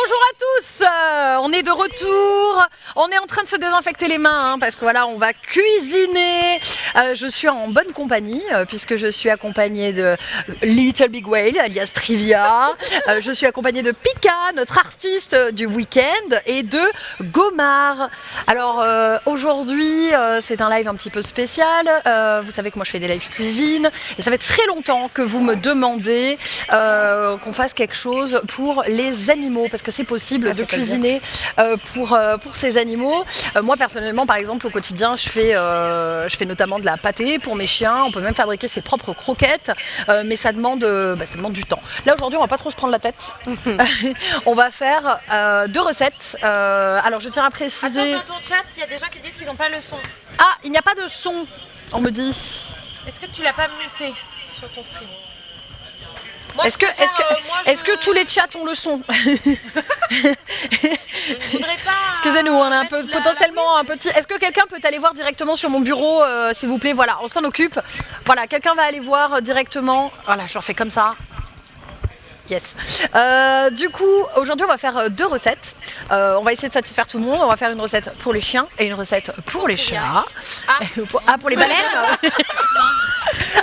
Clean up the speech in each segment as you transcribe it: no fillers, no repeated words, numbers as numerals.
Bonjour à tous, on est de retour, on est en train de se désinfecter les mains parce que voilà, on va cuisiner. Je suis en bonne compagnie puisque je suis accompagnée de Little Big Whale alias Trivia, je suis accompagnée de Pika, notre artiste du week-end, et de Gomard. Alors aujourd'hui c'est un live un petit peu spécial, vous savez que moi je fais des lives cuisine et ça fait très longtemps que vous me demandez qu'on fasse quelque chose pour les animaux, parce que c'est possible de cuisiner pour ces animaux. Moi personnellement par exemple au quotidien je fais notamment de la pâtée pour mes chiens, on peut même fabriquer ses propres croquettes, mais ça demande du temps. Là aujourd'hui on va pas trop se prendre la tête. On va faire deux recettes. Alors je tiens à préciser... Attends, dans ton chat il y a des gens qui disent qu'ils n'ont pas le son. Ah, il n'y a pas de son, on me dit. Est-ce que tu l'as pas muté sur ton stream? Est-ce que tous les chats ont le son? Je ne voudrais pas. Excusez-nous, on a un peu potentiellement un petit. Est-ce que quelqu'un peut aller voir directement sur mon bureau, s'il vous plaît? Voilà, on s'en occupe. Voilà, quelqu'un va aller voir directement. Voilà, je leur fais comme ça. Yes. Du coup, aujourd'hui, on va faire deux recettes. On va essayer de satisfaire tout le monde. On va faire une recette pour les chiens et une recette pour les chats. Pour les baleines.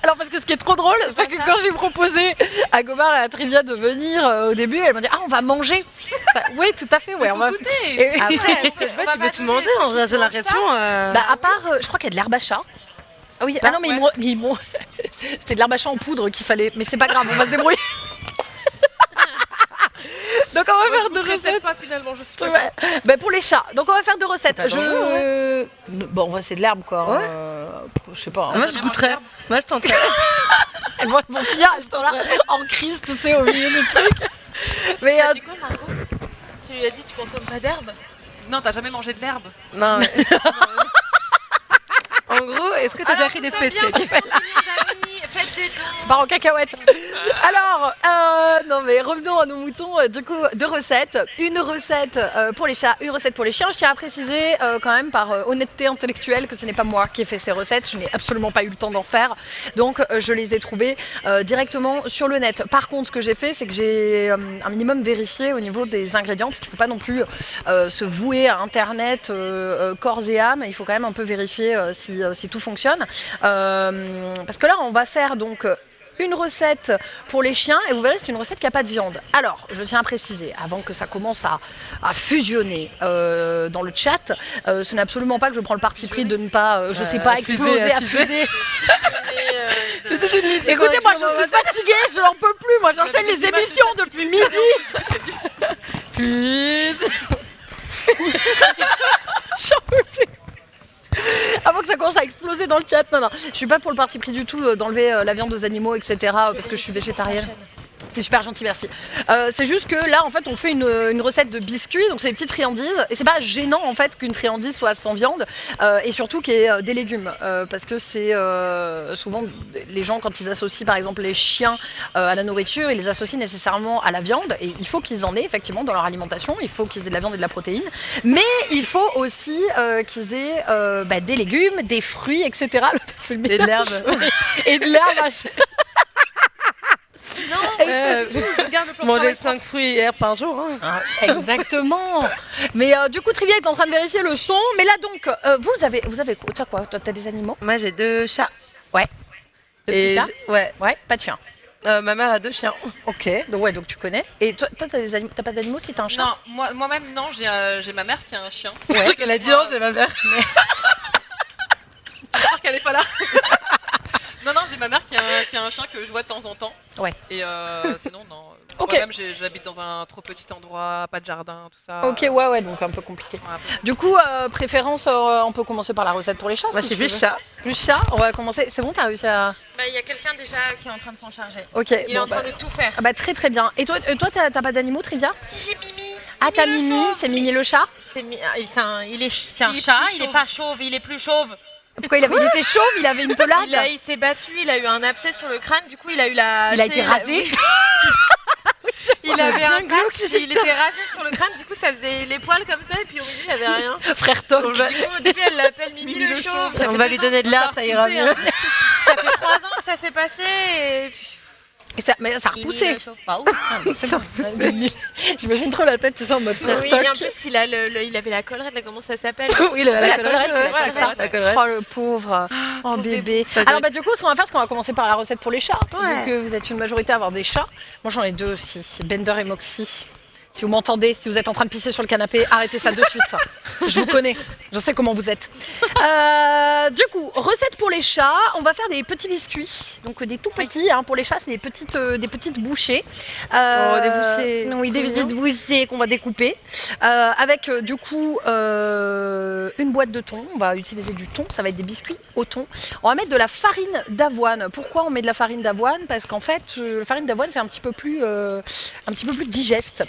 Alors parce que ce qui est trop drôle, c'est que quand j'ai proposé à Gomard et à Trivia de venir au début, elle m'a dit on va manger. Oui, tout à fait, ouais, on va goûter. Après, tu peux tout manger, j'ai l'impression. À part, je crois qu'il y a de l'herbe à chat. Ah oui, non mais ils m'ont c'était de l'herbe à chat en poudre qu'il fallait, mais c'est pas grave, on va se débrouiller. Donc on va faire deux recettes. Pas finalement, je suis pour les chats. Donc on va faire deux recettes. Bon, on va essayer de l'herbe quoi. Ouais. Je sais pas. Moi je goûterais. Moi je tenterais. Elles vont finir, elles sont là en crise, tu sais, au milieu du truc. Mais tu as dit quoi, Margot? Tu lui as dit tu consommes pas d'herbe? Non, t'as jamais mangé de l'herbe? Non. Mais... En gros, est-ce que t'as déjà écrit des space cakes? Faites des dons. C'est pas en cacahuète. Alors, non mais revenons à nos moutons. Du coup, deux recettes. Une recette pour les chats, une recette pour les chiens. Je tiens à préciser quand même par honnêteté intellectuelle que ce n'est pas moi qui ai fait ces recettes. Je n'ai absolument pas eu le temps d'en faire. Donc, je les ai trouvées directement sur le net. Par contre, ce que j'ai fait, c'est que j'ai un minimum vérifié au niveau des ingrédients, parce qu'il ne faut pas non plus se vouer à Internet corps et âme. Il faut quand même un peu vérifier si tout fonctionne. Parce que là, on va faire donc une recette pour les chiens et vous verrez, c'est une recette qui n'a pas de viande. Alors, je tiens à préciser, avant que ça commence à fusionner dans le chat, ce n'est absolument pas que je prends le parti pris de ne pas, je sais pas, exploser, à fuser. Écoutez, moi je suis fatiguée, je n'en peux plus, moi j'enchaîne les émissions depuis midi. J'en peux plus. Avant que ça commence à exploser dans le chat, non, je suis pas pour le parti pris du tout d'enlever la viande aux animaux, etc. parce que je suis végétarienne. C'est super gentil, merci. C'est juste que là, en fait, on fait une recette de biscuits, donc c'est des petites friandises, et c'est pas gênant en fait qu'une friandise soit sans viande, et surtout qu'il y ait des légumes, parce que c'est souvent les gens quand ils associent par exemple les chiens à la nourriture, ils les associent nécessairement à la viande, et il faut qu'ils en aient effectivement dans leur alimentation, il faut qu'ils aient de la viande et de la protéine, mais il faut aussi qu'ils aient des légumes, des fruits, etc. Et de l'herbe. Et de l'herbe. Non, je garde le plan. Manger 5 fruits et herbes par jour. Hein. Ah, exactement. Mais du coup, Trivia est en train de vérifier le son. Mais là donc, vous avez toi quoi? Toi, t'as des animaux? Moi, j'ai 2 chats. Ouais. Deux petits chats? Ouais. Ouais, pas de chien. Ma mère a 2 chiens. Ok. Donc tu connais. Et toi, t'as des animaux? T'as pas d'animaux si t'as un chat? Non, moi-même non. J'ai ma mère qui a un chien. Ouais. Elle a dit non, j'ai ma mère. J'espère qu'elle est pas là. Non, j'ai ma mère qui a un chien que je vois de temps en temps. Ouais. Et sinon, non. Ok. Moi-même, j'habite dans un trop petit endroit, pas de jardin, tout ça. Ok, ouais, donc un peu compliqué. Ouais, Du coup, préférence, on peut commencer par la recette pour les chats. Moi, si j'ai tu plus veux. chat. Plus chat, on va commencer. C'est bon, t'as réussi à. Il y a quelqu'un déjà qui est en train de s'en charger. Ok. Il est en train de tout faire. Très très bien. Et toi, t'as pas d'animaux, Trivia? Si j'ai Mimi. Ah, t'as Mimi, c'est Mimi le chat? C'est un chat, il est pas chauve, il est plus chauve. Pourquoi il était chauve, il avait une pelade? Il s'est battu, il a eu un abcès sur le crâne, du coup il a eu la... Il a été rasé. Il avait un patch, il était rasé sur le crâne, du coup ça faisait les poils comme ça et puis au milieu il n'y avait rien. Frère Toc. Du coup au début elle l'appelle Mimi le chauve. On va lui donner de l'herbe, ça ira mieux. Ça fait 3 ans que ça s'est passé et... Et mais ça a repoussé. J'imagine trop la tête, tu sais, en mode frère Oui, Toc. et en plus, il avait la collerette, là, comment ça s'appelle? Oui, la collerette, ouais, c'est ça. la collerette. Oh, le pauvre. Oh, bébé. Ça doit Alors, du coup, ce qu'on va faire, c'est qu'on va commencer par la recette pour les chats. Ouais. Vu que vous êtes une majorité à avoir des chats. Moi, j'en ai 2 aussi, Bender et Moxie. Si vous m'entendez, si vous êtes en train de pisser sur le canapé, arrêtez ça de suite. Je vous connais, je sais comment vous êtes. Du coup, recette pour les chats, on va faire des petits biscuits. Donc des tout petits, hein, pour les chats, c'est des petites bouchées. Des bouchées. Oui, des petites bouchées qu'on va découper. Avec du coup une boîte de thon, on va utiliser du thon, ça va être des biscuits au thon. On va mettre de la farine d'avoine. Pourquoi on met de la farine d'avoine? Parce qu'en fait, la farine d'avoine, c'est un petit peu plus digeste.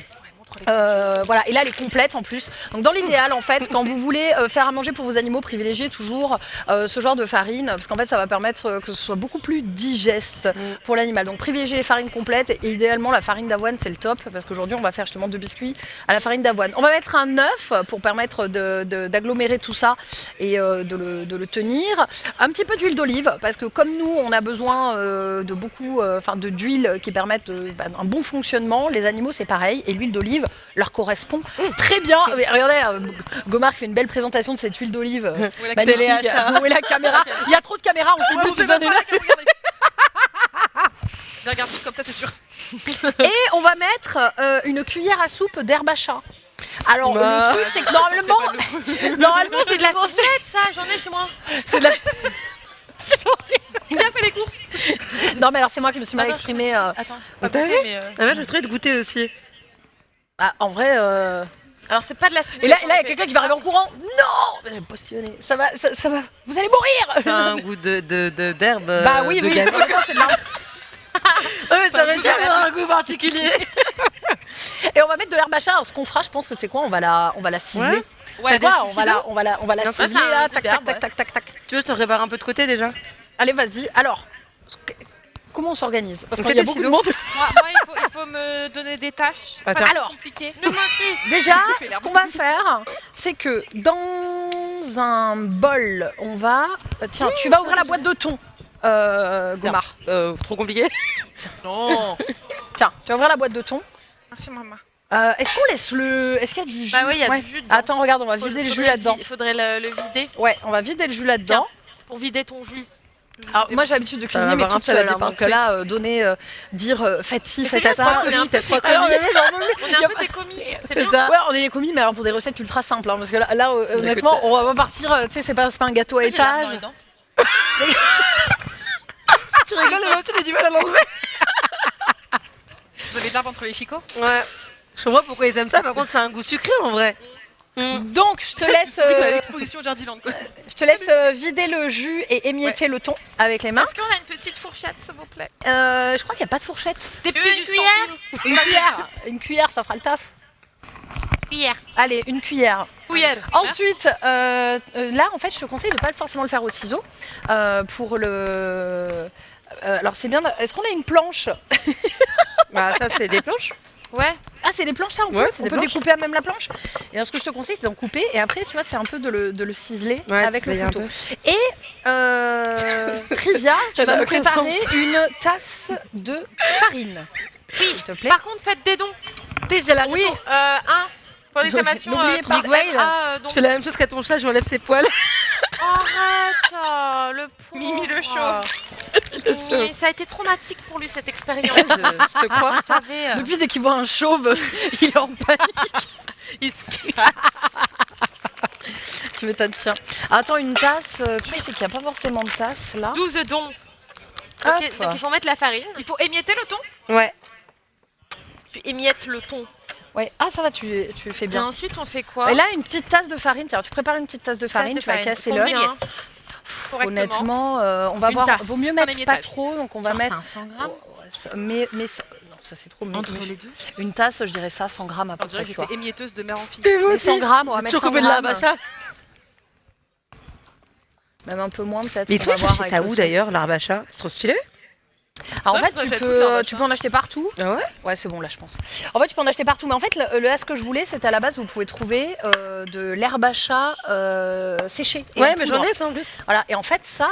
Voilà, et là elle est complète en plus. Donc dans l'idéal en fait, quand vous voulez faire à manger pour vos animaux, privilégiez toujours ce genre de farine, parce qu'en fait ça va permettre que ce soit beaucoup plus digeste pour l'animal. Donc privilégiez les farines complètes, et idéalement la farine d'avoine c'est le top, parce qu'aujourd'hui on va faire justement 2 biscuits à la farine d'avoine. On va mettre un œuf pour permettre d'agglomérer tout ça et de le tenir. Un petit peu d'huile d'olive, parce que comme nous on a besoin de beaucoup d'huile qui permettent un bon fonctionnement, les animaux c'est pareil, et l'huile d'olive leur correspond très bien. Mais regardez, Gomar fait une belle présentation de cette huile d'olive magnifique. Où est la caméra? Il y a trop de caméras, on sait plus où ça est là. Regarde comme ça, c'est sûr. Et on va mettre une cuillère à soupe d'herbe à chat. Alors le truc c'est que normalement C'est de la ciboulette, ça, j'en ai chez moi. c'est de la... Bien fait les courses. Non mais alors c'est moi qui me suis mal exprimée. Attends, pas T'as goûter, vu? mais... Ah, moi, je trouvais de goûter aussi. En vrai... Alors c'est pas de la Et ciboulette. là il y a quelqu'un qui va arriver en courant. Non, j'ai postillonné. Ça va, vous allez mourir. C'est un goût d'herbe. Bah oui, de oui, gazon. c'est de la... Ouais, ça va bien avoir un goût particulier. Et on va mettre de l'herbe à chat. Alors ce qu'on fera, je pense que c'est quoi, on va la ciseler. Ouais, T'as quoi, on va la Non, ça, ciseler c'est un là, goût tac d'herbe, tac tac tac tac. Tu veux, je te prépare un peu de côté déjà? Allez, vas-y. Alors, comment on s'organise? Parce On qu'il fait y a des beaucoup de ciseaux. monde. Moi, il faut me donner des tâches. Attends. Pas Alors. compliquées. Déjà, fais ce l'herbe. qu'on va faire, c'est que dans un bol, on va... Tiens, tu vas ouvrir la boîte de thon, Gomar. Trop compliqué. Non. Tiens, tu vas ouvrir la boîte de thon. Merci maman. Est-ce qu'on laisse le... Est-ce qu'il y a du jus? Bah oui, il y a du jus dedans. Attends, regarde, on va vider le jus là-dedans. Il faudrait le vider Ouais, on va vider le jus là-dedans. pour vider ton jus. Alors moi j'ai l'habitude de cuisiner va mais avoir toute un salade seule, hein, de donc là dire faites ci, c'est faites bien, ça. on est un peu trois Alors, commis. On est un peu des commis, c'est bien. ça. Ouais, on est des commis, mais alors pour des recettes ultra simples, hein, parce que là honnêtement, on va pas partir, tu sais, c'est pas un gâteau à J'ai l'arbre dans étage. les dents. Tu rigoles, mais moi, tu as du mal à l'enlever. Vous avez de l'arbre entre les chicots? Ouais. Je comprends pourquoi ils aiment ça, par contre, c'est un goût sucré en vrai. Donc je te laisse, L'exposition Jardiland, quoi. vider le jus et émietter le thon avec les mains. Est-ce qu'on a une petite fourchette, s'il vous plaît? Je crois qu'il n'y a pas de fourchette. Des Tu veux une cuillère? Une cuillère, ça fera le taf. Cuillère. Allez, une cuillère. Cuillère. Ensuite, là, en fait, je te conseille de ne pas forcément le faire au ciseau. Pour le... alors, c'est bien... Est-ce qu'on a une planche? Bah, ça, c'est des planches. Ouais. Ah, c'est des planches, ça, Ouais, on peut découper à même la planche. Et alors, ce que je te conseille, c'est d'en couper. Et après, tu vois, c'est un peu de le ciseler Ouais, avec le ciseler un couteau. peu. Et, Trivia, tu Ça vas n'a me aucun préparer une tasse de farine. Oui, S'il te plaît. par contre, faites des dons. J'ai la Oui, un. Pour l'exclamation, N'oubliez pas. Big Whale. donc. Je fais la même chose qu'à ton chat, je m'enlève ses poils. Arrête, le pauvre. Mimi le chauve. Mimi, ça a été traumatique pour lui cette expérience. Je te crois. Vous savez, Depuis, dès qu'il voit un chauve, il est en panique. il se Tu m'étonnes, tiens. Attends, une tasse, tu sais qu'il n'y a pas forcément de tasse, là. 12 dons. Hop. Ok, donc il faut mettre la farine. Il faut émietter le thon? Ouais. Tu émiettes le thon. Ouais. Ah, ça va, tu fais Et bien. ensuite, on fait quoi? Et là, une petite tasse de farine. Tiens, tu prépares une petite tasse de farine, tu vas casser l'œuf. Combien? Honnêtement, on va Une voir. tasse, Vaut mieux un mettre pas émiettage. trop, donc on va Genre mettre. 500 grammes Oh, ouais, mais non, ça c'est trop. entre les deux. Une tasse, je dirais ça, 100 grammes à peu On dirait près, que tu vois. j'étais émietteuse de mère en fille. Et moi Mais 100 grammes, on va mettre 100 combien de la grammes. ça. Même un peu moins peut-être. Mais on toi, va voir chercher avec ça le où thon. d'ailleurs, l'arbre à chat? C'est trop stylé. Alors, en Ça, fait, ça tu achète tout de l'herbe à peux en acheter partout. Ah ouais? Ouais, c'est bon, là, je pense. En fait, tu peux en acheter partout. Mais en fait, là, ce que je voulais, c'était à la base, vous pouvez trouver de l'herbe à chat séchée. et en Ouais, mais j'en poudre. ai ça en plus. Voilà, et en fait, ça,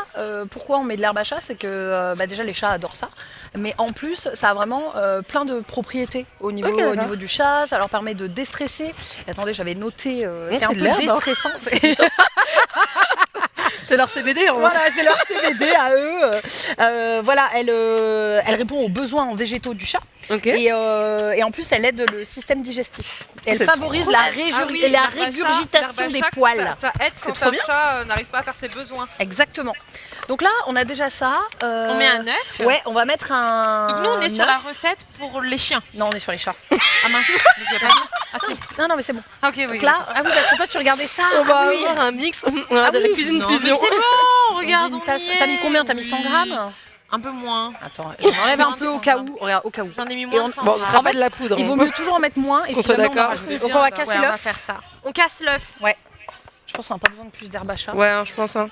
pourquoi on met de l'herbe à chat, c'est que déjà les chats adorent ça, mais en plus, ça a vraiment plein de propriétés au niveau, Ok, d'accord. au niveau du chat, ça leur permet de déstresser. Et attendez, j'avais noté, c'est c'est un de peu l'herbe, hein. déstressant. C'est leur CBD en vrai. Voilà, c'est leur CBD à eux. Voilà, elle répond aux besoins en végétaux du chat. Ok. Et en plus, elle aide le système digestif. Elle C'est favorise la, la l'herbe à régurgitation chat, des poils. Ça aide quand trop un bien. chat n'arrive pas à faire ses besoins. Exactement. Donc là, on a déjà ça. On met un œuf. Ouais, on va mettre un. Donc nous, on est sur œuf. la recette pour les chiens. Non, on est sur les chats. Ah mince, donc il y a pas de... Ah si. Non, mais c'est bon. Ah, ok, oui. Donc là, ah oui, parce que toi, tu regardais ça. On va Ah oui. avoir un mix. On a de la oui. cuisine Non, mais fusion. c'est bon, On dit regarde, une on tasse. y est. T'as mis combien? T'as mis 100 Oui. grammes? Un peu moins. Attends, j'en enlève un Moins de peu au 100 cas où. grammes. Regarde, au cas où. J'en ai mis Et moins on- de 100 Bon, grammes. en fait, de la poudre. Il vaut mieux toujours en mettre moins. Et Qu'on si soit jamais on en d'accord. rajoute. Donc on va casser Ouais, on va l'œuf. faire ça. On casse l'œuf. Je pense qu'on n'a pas besoin de plus d'herbe à chat. Ouais, hein, je pense. Hein.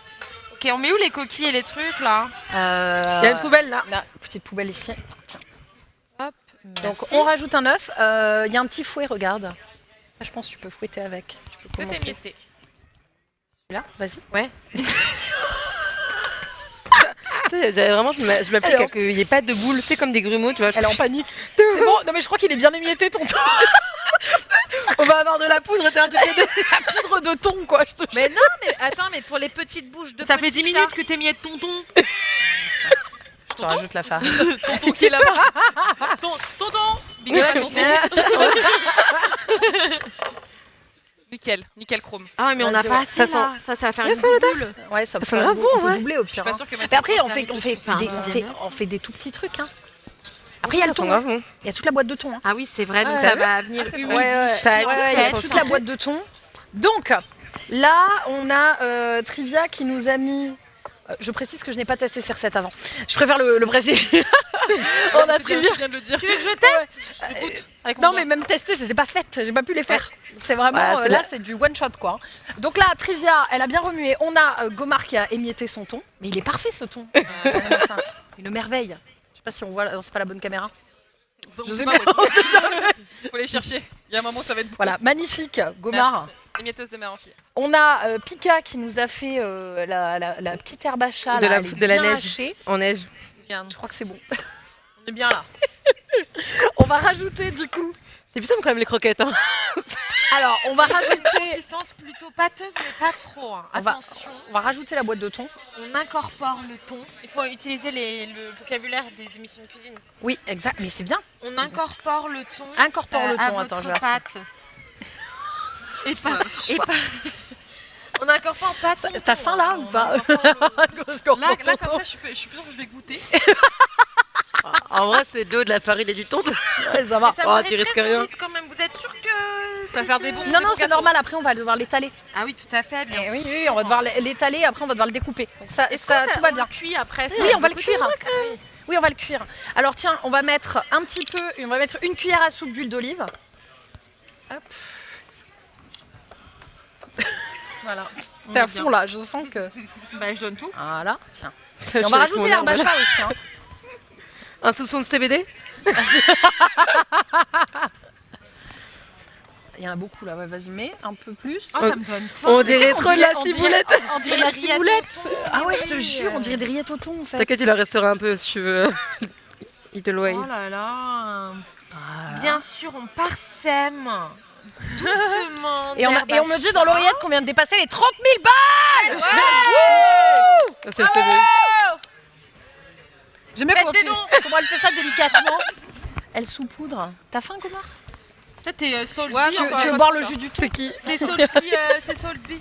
Ok, on met où les coquilles et les trucs là? Il y a une poubelle là. Là, petite poubelle ici. Hop. Donc merci. on rajoute un œuf. Il y a un petit fouet, regarde. Ça, je pense que tu peux fouetter avec. Tu peux Tout est commencer. mietté. Là, vas-y. Tu sais, vraiment, je m'applique Alors. à qu'il n'y ait pas de boule. Tu sais, comme des grumeaux, tu vois. Elle est en panique. C'est bon. Non mais je crois qu'il est bien émietté ton thon. On va avoir de la poudre, t'es un truc La poudre de thon quoi. Je te... Mais non, mais attends, mais pour les petites bouches de Ça fait petits 10 chats. minutes que t'es miette tonton. Je te rajoute la farine. Tonton qui est là-bas. Tonton. Bigala, tonton. Nickel chrome. Ah mais on n'a Vas-y, pas ouais. assez Ça là. Ça va faire Mais une ça va boule. Ouais, ça Ça peut sent grave bon, on peut ouais. doubler au Je suis pire. pas hein. sûre que Mais après, on fait des tout petits trucs. Hein. Après, il y a le Ça sent thon. grave bon. Il y a toute la boîte de thon. Hein. Ah oui, c'est vrai, donc Ouais. ça va venir Ouais, humide. ouais, Ça aide, ouais, ça il y a sent toute ça. la boîte de thon. Donc, là, on a Trivia qui nous a mis... je précise que je n'ai pas testé ces recettes avant. Je préfère le préciser. On a Trivia. Je viens de le dire. Tu veux que je teste? Avec mon Non, doigt. mais même tester, je ne les ai pas faites. J'ai pas pu les faire. C'est vraiment... Ouais, c'est là, la- c'est du one-shot, quoi. Donc là, Trivia, elle a bien remué. On a Gomar qui a émietté son thon. Mais il est parfait, ce thon. Il le merveille. Je sais pas si on voit... C'est pas la bonne caméra. Je sais sais pas. Faut les chercher. Il y a un moment, ça va être bon. Voilà, magnifique, Gomar. Émietteuse de mère en fille. On a Pika qui nous a fait la petite herbe à chat. De là, la- elle est de la bien neige. hachée. En neige. Je crois que c'est bon. On est bien là. On va rajouter du coup. C'est putain quand même les croquettes. Hein. Alors, on va rajouter, Consistance plutôt pâteuse, mais pas trop. Hein. On va- Attention, on va rajouter la boîte de thon. on incorpore le thon. Il faut utiliser le vocabulaire des émissions de cuisine. Oui, exact. Mais c'est bien. On incorpore le thon. Incorpore le à thon. votre Attends, je vais voir ça. pâte. Et pas. On incorpore pas ton T'as thon, faim là hein. ou On pas incorpore- Là, comme ça, je suis plus sûre que je vais goûter. En vrai, c'est de l'eau, de la farine et du thon. Ouais, ça va. Ça Oh, me tu paraît risques très rien. solide quand même. Vous êtes sûr que Ça va faire des bons. Non, non, c'est normal. Après, on va devoir l'étaler. Ah oui, tout à fait. Bien Eh oui, sûr. oui, on va devoir l'étaler. Après, on va devoir le découper. Donc ça, Est-ce ça que tout va on bien. le cuit après. Oui, on va le cuire. Oui, on va le cuire. Alors tiens, on va mettre un petit peu, on va mettre une cuillère à soupe d'huile d'olive. Hop. Voilà. T'es à fond là, je sens que. Bah, je donne tout. Voilà, tiens. Et on va rajouter l'herbe à chat aussi. Hein. Un soupçon de CBD. Il y en a beaucoup là, ouais, vas-y, mets un peu plus. Oh, ça me donne faim. On dirait On trop de la on dirait- ciboulette. On dirait de la Des rillettes ciboulette. au thon. Ah ouais, je te Oui, jure, on dirait des rillettes au thon en fait. T'inquiète, il en restera un peu si tu veux. Il te loie. Oh là là. Bien sûr, on parsème doucement. Et on me dit dans l'oreillette qu'on vient de dépasser les 30 000 balles. C'est le CBD. J'aime bien Faites des comment elle fait ça délicatement. Elle saupoudre. T'as faim, Gomar? Toi, t'es salty. Ouais, Tu non, veux boire le jus du thon? C'est qui? C'est salty, c'est salty.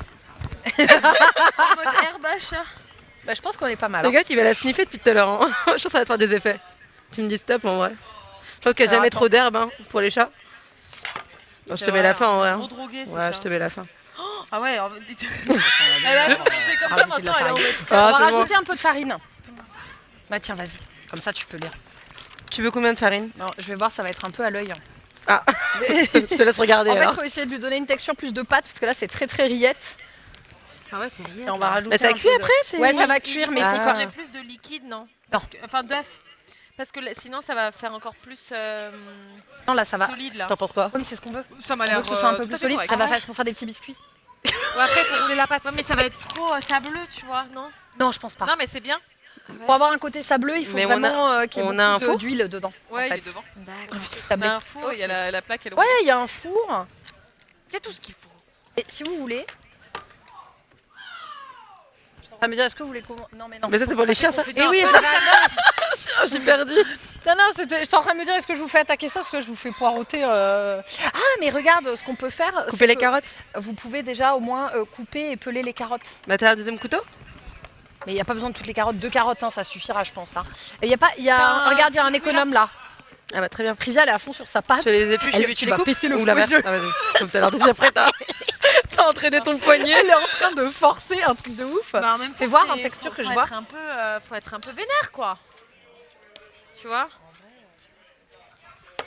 En mode herbe à chat. Bah, je pense qu'on est pas mal. Le Hein. gars qui va la sniffer depuis tout à l'heure. Hein. Je pense que ça va te faire des effets. Tu me dis stop en vrai. Je pense qu'il n'y a Alors, jamais attends. trop d'herbe hein, pour les chats. Bon, je te mets la fin en vrai. Hein. Gros drogué, c'est Ouais, ça. je te mets la fin. Ah ouais, Elle a commencé comme ça Rajouter de la maintenant. Elle est en farine. mode. On va Ah, c'est bon. rajouter un peu de farine. Bah tiens, vas-y. Comme ça, tu peux lire. Tu veux combien de farine? Non, je vais voir, ça va être un peu à l'œil. Ah, je te laisse regarder En fait, il alors. faut essayer de lui donner une texture plus de pâte parce que là, c'est très très rillette. Ah ouais, c'est rien. Et on va rajouter. Mais ça un cuit peu de- après c'est... Ouais, ça va cuire, mais il faut Ah. faire. faudrait plus de liquide, non? Non. Enfin, d'œuf. Parce que sinon, ça va faire encore plus Non, là, ça va. solide là. T'en penses quoi? Oui, mais c'est ce qu'on veut. Ça m'a On veut l'air que ce soit un peu tout plus à fait solide. correct. Ça va faire pour faire des petits biscuits. Ouais, après, faut rouler la pâte. Ouais, mais ça va être trop sableux, tu vois, non? Non, je pense pas. Non, mais c'est bien. Pour avoir un côté sableux, il faut Mais vraiment qu'il y ait on a un beaucoup four d'huile dedans. Ouais, en il fait. est devant. D'accord. On Sablé. a un four, il y a la plaque et le Ouais, il y a un four. Il y a tout ce qu'il faut. Et si vous voulez. Je suis en train de me dire, est-ce que vous voulez comment. Non, mais non. Mais ça, c'est pour les chiens, ça. Et oui, ça va. Oh, j'ai perdu. Non, j'étais en train de me dire, est-ce que je vous fais attaquer ça parce que je vous fais poireauter. Ah, mais regarde, ce qu'on peut faire. Couper c'est les que carottes. Vous pouvez déjà au moins couper et peler les carottes. Bah, t'as un deuxième couteau? Mais il n'y a pas besoin de toutes les carottes. 2 carottes, hein, ça suffira, je pense. Hein. Et il y a pas, il y a, regarde, il y a un économe là. Ah bah, très bien. Trivia, elle est à fond sur sa patte. Je les épluche, Elle- j'ai vu, tu tu les vas coupes péter le ou la fouet. verse. Ah, vas-y. Comme t'as l'air déjà prête, t'as entraîné ton poignet. Elle est en train de forcer un truc de ouf. Bah, en même temps, Fais voir c'est- un texture que faut je vois. être un peu, faut être un peu vénère, quoi. Tu vois?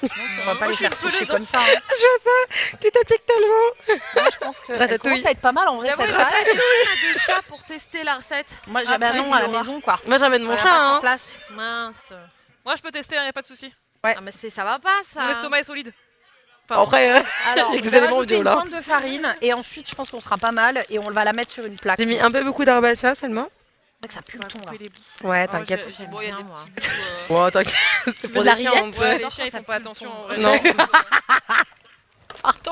On va pas les faire sécher comme ça. Hein. Je vois ça. Tu t'appliques tellement. Moi, je pense que elle Ratatouille. commence à être pas mal en vrai. J'avoue, Cette il faut pâte. tester des chats pour tester la recette. Moi, j'avais Après, un nom à la Laura. maison, quoi. Moi, j'emmène mon On chat, pas sur hein. place. Mince. Moi, je peux tester, il n'y a pas de souci. Ouais. Ah, mais ça va pas, ça. Mon estomac est solide. Enfin, Après, Alors, il y a on des va éléments rajouter audio une là. pointe de farine et ensuite, je pense qu'on sera pas mal et on va la mettre sur une plaque. J'ai mis un peu beaucoup d'herbe à chat seulement. C'est vrai que ça pue on va le thon là. couper les bouts. Ouais, Oh, t'inquiète. j'ai- J'aime bon, il y a bien, des moi. petits bouts. Ouais, t'inquiète. C'est pour de la des chiens, rillette. on peut- Ouais, les J'adore chiens, ils quand font ça pas pue le attention. thon. en vrai. Non. Pardon.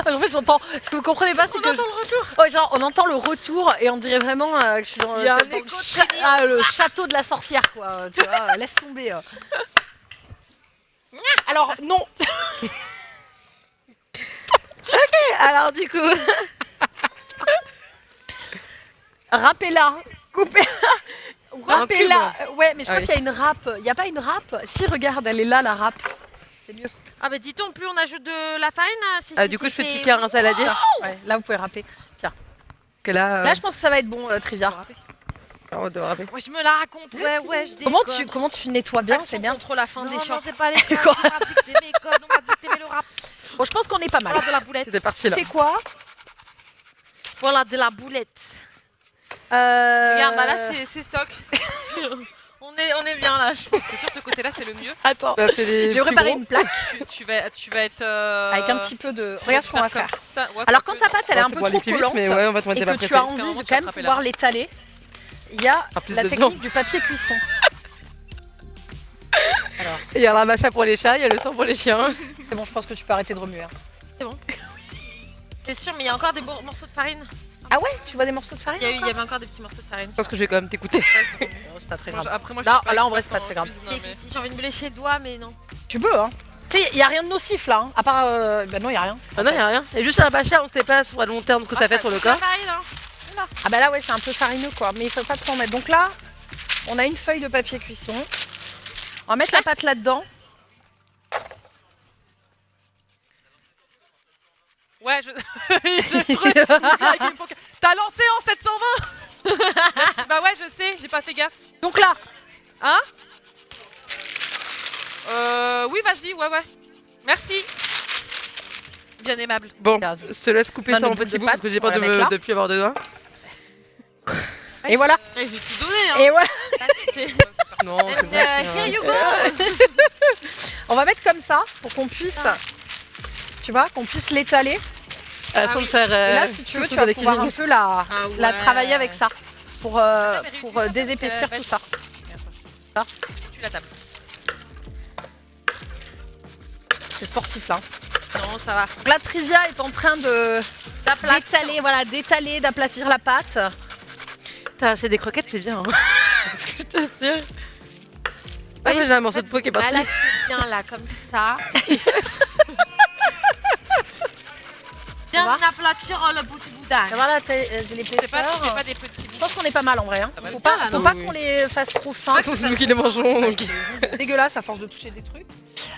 En fait, j'entends. Ce que vous comprenez pas, c'est que. entend le retour. Ouais, genre, on entend le retour et on dirait vraiment que je suis dans, Il y a un dans écho le, le château de la sorcière, quoi. Tu vois, laisse tomber. Alors, non. Alors, du coup. Râpez-la. Coupez-la. Râpez-la. Ouais, mais je Ah crois oui. qu'il y a une râpe. Il n'y a pas une râpe? Si, regarde, elle est là, la râpe. C'est mieux. Ah, bah dis-donc, plus on ajoute de la farine, si Ah, du coup, je fais cliquer un saladier. Ouais, là, vous pouvez râper. Que là. Là, je pense que ça va être bon, Trivia. On doit râper. Ouais, je me la raconte. Ouais, je Comment tu nettoies bien? C'est bien. Contre la fin des Non, champs. c'est pas les codes. On m'a dit que t'aimais les codes. On m'a dit que t'aimais le rap. Bon, je pense qu'on est pas mal. Voilà de la boulette. C'était parti là. C'est quoi? Voilà, de la boulette. Regarde, Regarde, bah là, c'est stock. On est bien là, je pense. C'est sûr, ce côté-là, c'est le mieux. Attends. Bah, c'est les Je vais plus préparer gros. une plaque Tu vas être. avec un petit peu de. Regarde ce qu'on va faire. Ça. Ouais, Alors, quoique, quand ta non. pâte elle est Ouais, un c'est peu pour aller trop plus vite, collante mais ouais, on va te mettre et des que tu pressés. as envie de Clairement, quand tu vas même frapper pouvoir là. l'étaler, il y a Ah, plus la de technique dedans. du papier cuisson. Et il y a la macha pour les chats, il y a le sang pour les chiens. C'est bon, je pense que tu peux arrêter de remuer. Hein. C'est sûr, mais il y a encore des morceaux de farine. Ah ouais? Tu vois des morceaux de farine? Il y avait encore des petits morceaux de farine. Je pense que je vais quand même t'écouter. Oh, c'est pas très grave. Après, moi, Là- je suis pas là, en vrai, experte c'est pas très grave. cuisine, hein, mais- Si, j'ai envie de me lécher le doigt, mais non. Tu peux, hein? Tu sais, il n'y a rien de nocif là, hein, à part. Bah non, il n'y a rien. Ah non, il y a rien. Et juste un bacha, on sait pas sur le long terme ce que ça fait sur le corps. Pareil, là. Ah bah là, ouais, c'est un peu farineux quoi, mais il faut pas trop en mettre. Donc là, on a une feuille de papier cuisson. On va mettre la pâte là-dedans. Ouais, je. J'ai trop- avec une poca- T'as lancé en 720. Merci. Bah ouais, je sais, j'ai pas fait gaffe. Donc là, Hein? Oui, vas-y, ouais. Merci. Bien aimable. Bon, Regarde. je te laisse couper Plein ça de en bouts petits de bouts parce que pâte, j'ai on peur va de la mettre là. ne plus avoir de doigts. et voilà, J'ai tout donné, hein. et voilà. Non, c'est bon. Here you go. On va mettre comme ça pour qu'on puisse, tu vois, qu'on puisse l'étaler. Sans faire. Et là, si tu veux, tu vas pouvoir un peu la travailler avec ça pour désépaissir tout ça. Tu la tapes. C'est sportif là. Non, ça va. Donc là, Trivia est en train de d'étaler, voilà, d'étaler, d'aplatir la pâte. T'as acheté des croquettes, c'est bien. Hein. Je t'assure. Ah, mais j'ai un morceau de peau qui est parti. Là, c'est bien, là, comme ça. Bien va aplatir le petit boudin. Ça va là, j'ai C'est pas l'épaisseur. des petits Je bouts. pense qu'on est pas mal en vrai. Hein. Ça va Faut le pas, faire, faut non pas Oui. qu'on les fasse trop fins. De toute façon, c'est nous qui les mangeons. Donc... Dégueulasse à force de toucher des trucs.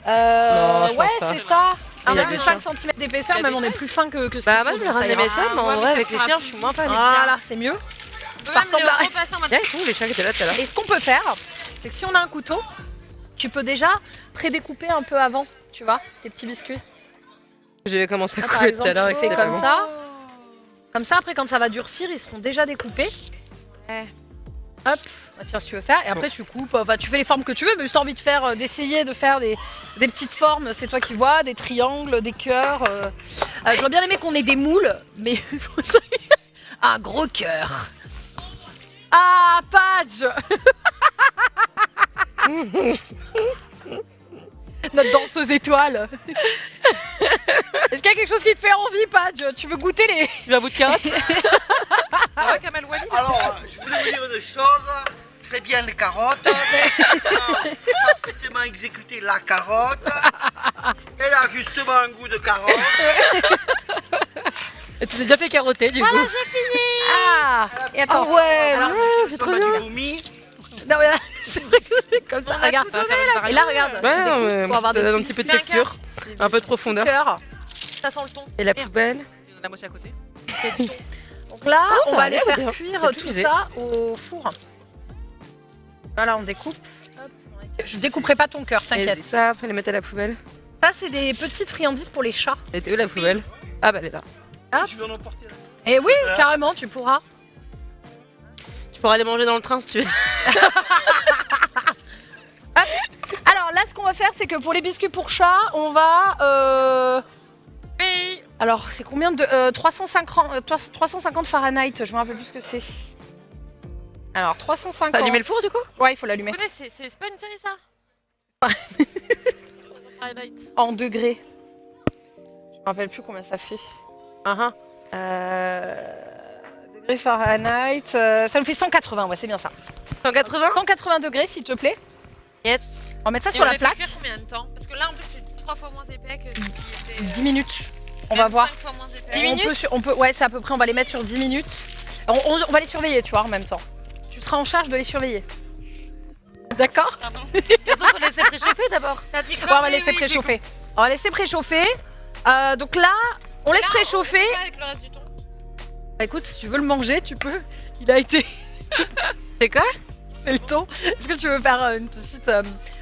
Non, je ouais, pense pas. c'est ça. Il y a 1,5 cm d'épaisseur, Il y a même des on est chaises. plus fin que ce Bah, qu'il moi, faut, je vais donc ça ramener ira. mes chats, mais en ouais, vrai, mais avec ça les fera chiens, plus. je suis moins fan. Voilà, c'est mieux. Ça ressemble à rien. Tiens, ils sont où les chiens qui étaient là tout à l'heure? Et ce qu'on peut faire, c'est que si on a un couteau, tu peux déjà prédécouper un peu avant, tu vois, tes petits biscuits. J'ai commencé à Là, par couper tout à exemple, l'heure. tu fais avec comme les ça. Comme ça, après, quand ça va durcir, ils seront déjà découpés. Ouais. Hop, bah, tiens si tu veux faire. Et après tu coupes, enfin tu fais les formes que tu veux, mais si t'as envie de faire, d'essayer de faire des petites formes, c'est toi qui vois, des triangles, des cœurs. J'aurais bien aimé qu'on ait des moules, mais un gros cœur. Ah, Padge. Notre danseuse étoile. Est-ce qu'il y a quelque chose qui te fait envie, Padge? Tu veux goûter les... Tu veux un bout de carotte? Ça va, Kamel Wally? Alors, je voulais vous dire une chose. Très bien les carottes. Parfaitement exécuté la carotte. Elle a justement un goût de carotte. Et tu t'es déjà fait carotter du coup. j'ai fini. Ah. Et attends. Ah ouais, Alors, c'est c'est trop du bien. vomi. Non, mais là, c'est vrai que c'est comme ça. Regarde. Et là, regarde. Ouais, tu découpes ouais, pour avoir des un petits petit peu de bien texture, un peu de profondeur. cœurs. Ça sent le thon. Et la poubelle. La moitié à côté. Donc là, Oh, on ça va a aller l'air faire bien. cuire T'as tout tout misé. ça au four. Voilà, on découpe. Hop. Je découperai pas ton cœur, Et t'inquiète. ça, fallait mettre à la poubelle. Ça, c'est des petites friandises pour les chats. Elle était où la poubelle? Ah bah elle est là. Je vais en emporter là. Et oui, carrément, tu pourras. Tu pourras aller manger dans le train si tu veux. Alors là, ce qu'on va faire, c'est que pour les biscuits pour chat, on va... Alors, c'est combien de... 350 Fahrenheit, je me rappelle plus ce que c'est. Alors, 350... T'as allumé le four du coup? Ouais, il faut l'allumer. Vous connaissez, c'est pas une série ça? Twilight. En degrés. Je me rappelle plus combien ça fait. Degrés Fahrenheit... ça nous fait 180, ouais, c'est bien ça. 180? 180 degrés, s'il te plaît. Yes. On va mettre ça Et sur on la les fait plaque. cuire combien de temps? Parce que là en plus c'est 3 fois moins épais que ce qui était. 10 minutes. On va voir. 5 fois moins épais. 10 minutes On peut, ouais, c'est à peu près, on va les mettre sur 10 minutes. On va les surveiller, tu vois, en même temps. Tu seras en charge de les surveiller. D'accord? Pardon. Les autres, faut laisser préchauffer d'abord. T'as dit Ouais, quoi? on va laisser préchauffer. On va laisser préchauffer. Donc là, on laisse préchauffer. Avec le reste du thon. Bah, écoute, si tu veux le manger, tu peux. Il a été... C'est quoi? C'est le thon. Est-ce que tu veux faire une petite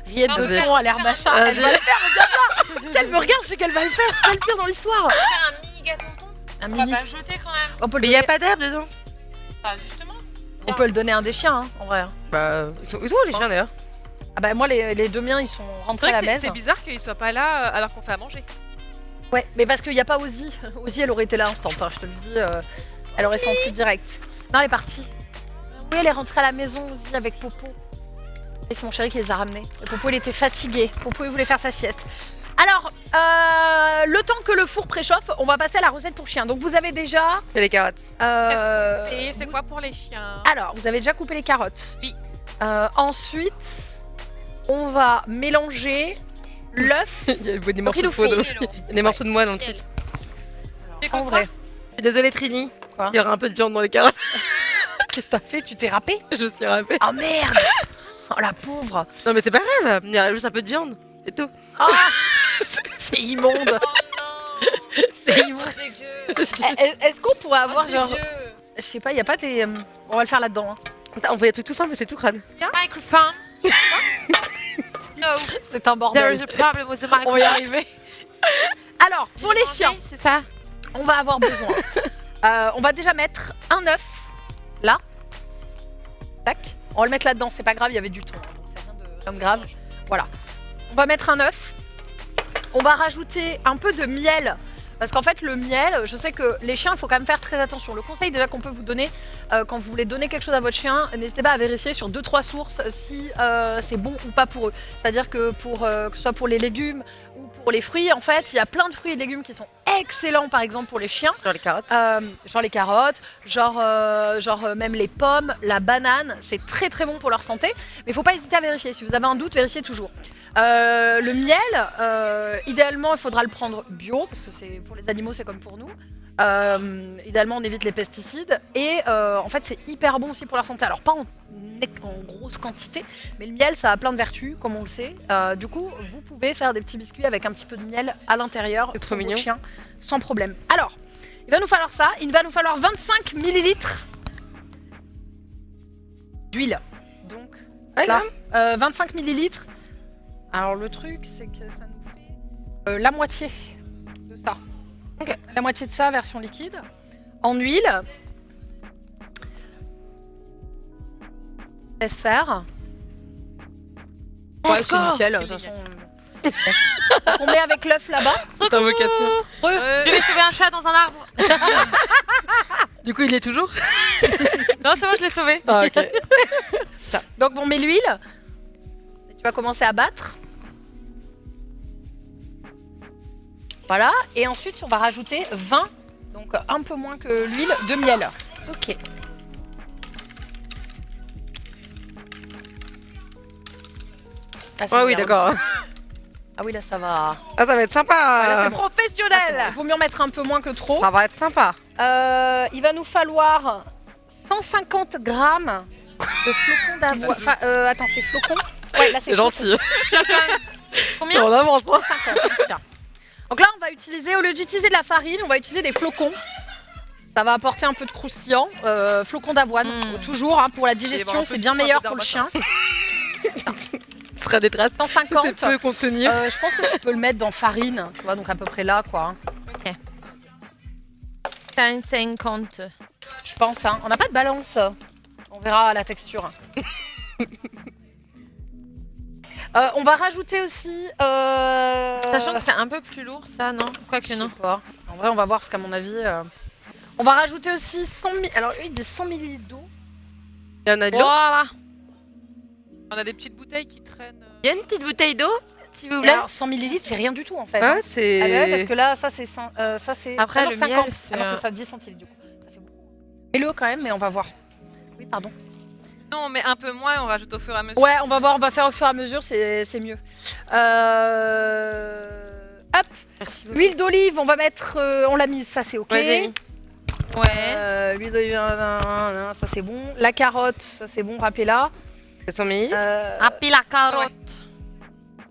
rillette de Vas-y. thon à l'air machin? Elle va le faire, regarde-la. Tu sais, elle me regarde, c'est qu'elle va le faire. C'est le pire dans l'histoire. On va faire un mini gâteau thon. Un On mini. va pas le jeter quand même. On peut le Mais y a donner, pas d'herbe dedans. Bah justement. on peut le donner à un des chiens, hein, en vrai. Bah, ils sont où les chiens d'ailleurs? Ah bah moi, les deux miens, ils sont C'est rentrés vrai à que la c'est maison. bizarre qu'ils soient pas là alors qu'on fait à manger. Ouais, mais parce qu'il n'y a pas Ozzy. Ozzy, elle aurait été là instant, hein, je te le dis. Elle aurait senti direct. Non, elle est partie. Oui, elle est rentrée à la maison, Ozzy, avec Popo. Et c'est mon chéri qui les a ramenés. Et Popo, il était fatigué. Popo, il voulait faire sa sieste. Alors, le temps que le four préchauffe, on va passer à la recette pour chien. Donc, vous avez déjà... C'est les carottes. C'est quoi pour les chiens? Alors, vous avez déjà coupé les carottes. Oui. Ensuite, on va mélanger l'œuf. Il y a des Donc, morceaux il de nous faut... peau, des morceaux de moi dans le truc. En vrai. Je suis désolée Trini. Quoi? Il y aura un peu de viande dans les carottes. Qu'est-ce que t'as fait? Tu t'es râpé? Je suis râpée. Oh merde! Oh la pauvre! Non mais c'est pas grave. Il y a juste un peu de viande. C'est tout. Ah, c'est immonde! Oh non. C'est immonde! C'est dégueu. Est-ce qu'on pourrait avoir Oh, genre. dégueu. Je sais pas, y a pas des. On va le faire là-dedans. Hein. Attends, on fait des trucs tout simples mais c'est tout crade. Microphone. No. C'est un There bordel. is a problem with the On va y microphone. arriver. Alors, pour les chiens, C'est ça. on va avoir besoin. On va déjà mettre un œuf là. Tac. On va le mettre là-dedans, c'est pas grave, il y avait du thon. Hein, donc c'est rien de grave. Voilà. On va mettre un œuf. On va rajouter un peu de miel. Parce qu'en fait, le miel, je sais que les chiens, il faut quand même faire très attention. Le conseil déjà qu'on peut vous donner, quand vous voulez donner quelque chose à votre chien, n'hésitez pas à vérifier sur 2-3 sources si c'est bon ou pas pour eux. C'est-à-dire que que ce soit pour les légumes ou pour les fruits, en fait, il y a plein de fruits et légumes qui sont excellents, par exemple, pour les chiens. Genre les carottes. Genre les carottes, genre même les pommes, la banane, c'est très très bon pour leur santé. Mais il faut pas hésiter à vérifier. Si vous avez un doute, vérifiez toujours. Le miel, idéalement, il faudra le prendre bio parce que c'est pour les animaux, c'est comme pour nous. Idéalement, on évite les pesticides et en fait, c'est hyper bon aussi pour leur santé. Alors pas en grosse quantité, mais le miel, ça a plein de vertus, comme on le sait. Du coup, vous pouvez faire des petits biscuits avec un petit peu de miel à l'intérieur C'est trop pour vos mignon. chiens, sans problème. Alors, il va nous falloir ça. Il va nous falloir 25 millilitres d'huile. Donc, Ouais, là, grave. 25 millilitres. Alors, le truc, c'est que ça nous fait la moitié de ça. Ok. La moitié de ça, version liquide. En huile. Laisse faire. Ouais, c'est nickel. De toute façon. On met avec l'œuf là-bas. Invocation. Je vais sauver un chat dans un arbre. Du coup, il est toujours. Non, c'est bon, je l'ai sauvé. Ah, ok. Donc on met l'huile. Tu vas commencer à battre. Voilà. Et ensuite, on va rajouter 20, donc un peu moins que l'huile, de miel. Ok. Ah, c'est Ah oui, bien, d'accord. Ah oui, là, ça va. Ah, ça va être sympa. là, c'est bon. Professionnel. Il vaut mieux en mettre un peu moins que trop. Ça va être sympa. Il va nous falloir 150 grammes de flocons d'avoine. Enfin, attends, c'est flocons. Ouais, là, c'est C'est gentil. Combien? On avance, hein. 150. Tiens. Donc là, on va utiliser, au lieu d'utiliser de la farine, on va utiliser des flocons. Ça va apporter un peu de croustillant. Flocons d'avoine, toujours, hein, pour la digestion, c'est bien meilleur pour le chien. Ce sera des traces. 150. C'est peu contenir. Je pense que tu peux le mettre dans farine, tu vois, donc à peu près là, quoi. 150. Je pense, hein. On n'a pas de balance. On verra la texture. On va rajouter aussi... Sachant que c'est un peu plus lourd, ça, non? Quoique je sais non. pas. En vrai, on va voir, parce qu'à mon avis... On va rajouter aussi 100 000... Alors, lui, il dit 100 ml d'eau. Il y en a de l'eau. Voilà. On a des petites bouteilles qui traînent. Il y a une petite bouteille d'eau, s'il vous plaît. Alors, 100 ml, c'est rien du tout, en fait. Ah, Ah, c'est. mais ouais, parce que là, ça, c'est... ça, c'est... Après, non, le 50. miel, c'est, Ah non, c'est ça, 10 centilitres, du coup. Ça fait beaucoup. Mets-le quand même, mais on va voir. Oui, pardon. Non, on met un peu moins et on rajoute au fur et à mesure. Ouais, on va voir, on va faire au fur et à mesure, c'est mieux. Hop, Merci beaucoup. huile d'olive, on va mettre, on l'a mise, ça c'est ok. Ouais, j'ai mis. Ouais. Huile d'olive, ça c'est bon. La carotte, ça c'est bon, râpez-la. 700 ml. Râpez la carotte.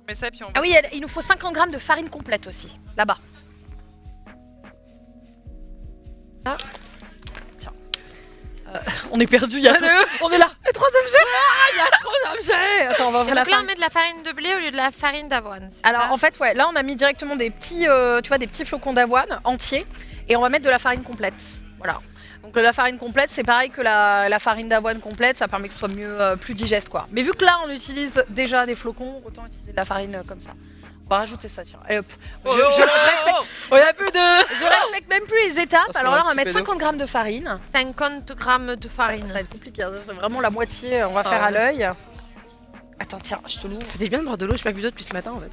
Mais ça, puis on Ah oui, il nous faut 50 grammes de farine complète aussi, là-bas. Ah. Tiens. On est perdu, il y a on est là. Il y a 3 objets. Il y a 3 objets. Attends, on va ouvrir la Donc là, on farine. met de la farine de blé au lieu de la farine d'avoine. c'est Alors ça en fait, ouais, là on a mis directement des petits, tu vois, des petits flocons d'avoine entiers, et on va mettre de la farine complète. Voilà. Donc la farine complète, c'est pareil que la farine d'avoine complète, ça permet que ce soit mieux, plus digeste, quoi. Mais vu que là on utilise déjà des flocons, autant utiliser de la farine comme ça. On va rajouter ça, tiens. Allez hop. Je respecte, Oh, il y a plus de. je respecte même plus les étapes. Ça Alors va là, un on va petit mettre peu d'eau. 50 grammes de farine. 50 grammes de farine. Ça va être compliqué, hein. C'est vraiment la moitié. On va faire à l'œil. Attends, tiens, je te l'ouvre. Ça fait bien de boire de l'eau, je pas bu d'eau depuis ce matin en fait.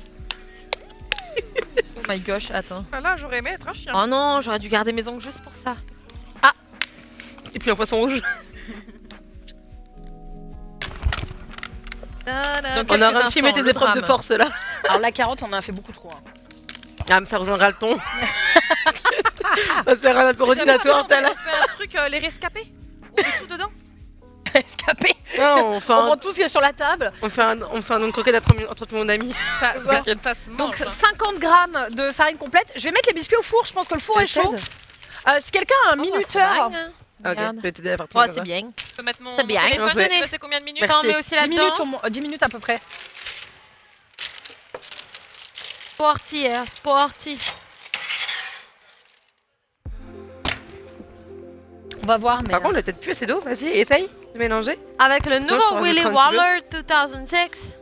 Oh my gosh, attends. Ah là, j'aurais aimé être un chien. Oh non, j'aurais dû garder mes ongles juste pour ça. Et puis un poisson rouge. Donc, On a quelques un petit mettre instants, des épreuves de le force là. Alors la carotte, on en a fait beaucoup trop, hein. Ah, mais ça rejoindra le ton. Ça sert à un ordinatoire, t'as là. On fait un truc, les rescapés. On met tout dedans. Escapé. Non, on fait On un, prend tout ce qu'il y a sur la table. on fait un nom de croquette à 30 entre tout le monde ami. Ça se mange. Donc hein. 50 grammes de farine complète. Je vais mettre les biscuits au four, je pense que le four est chaud. Si quelqu'un a un minuteur, Ok, Regarde. je vais t'aider à faire tout Oh, ça. c'est bien. Je peux mettre mon C'est bien. téléphone. Ouais. Tu veux passer combien de minutes? T'en mets aussi 10 là-dedans. minutes, 10 minutes à peu près. Sporty, sporty. On va voir, mais... Par contre, on a peut-être plus assez d'eau, vas-y, essaye de mélanger. Avec le je nouveau rajoute Willy 36 Waller 2006.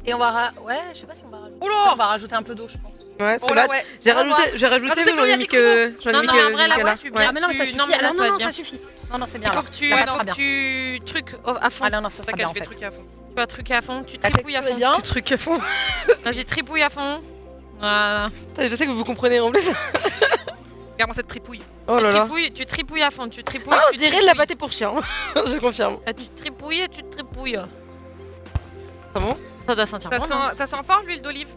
Et on va... Ouais, je sais pas si on va rajouter. Oula. On va rajouter un peu d'eau, je pense. Ouais, parce Oh que là, là, ouais. j'ai On va rajouté, voir. j'ai rajouté, Rajoutez mais tout, j'en il y ai a mis des que. J'en ai Non, mis non, que. en vrai, là, Nicolas. ouais, tu bien. Ah mais non, mais ça Tu- suffit. non, mais là, non, ça va non, bien. ça suffit. Non, non, c'est bien Il faut là. que tu, Ah, ouais, très non, bien. tu trucs à fond. Ah non, non, ça sera T'inquiète, bien je en vais fait. truquer à fond. Tu vas truquer à fond, tu La tripouilles à texture est fond. bien. Tu trucs à fond. Vas-y, tripouille à fond. Voilà. Putain, je sais que vous comprenez en plus. Regarde-moi cette tripouille. Oh là là. Tu tripouilles à fond, tu tripouilles. Ah, on tu dirait de la tripouilles. pâté pour chien. Je confirme. Tu tripouilles et tu tripouilles. C'est bon? Ça doit sentir Ça bon, non? sent fort l'huile d'olive.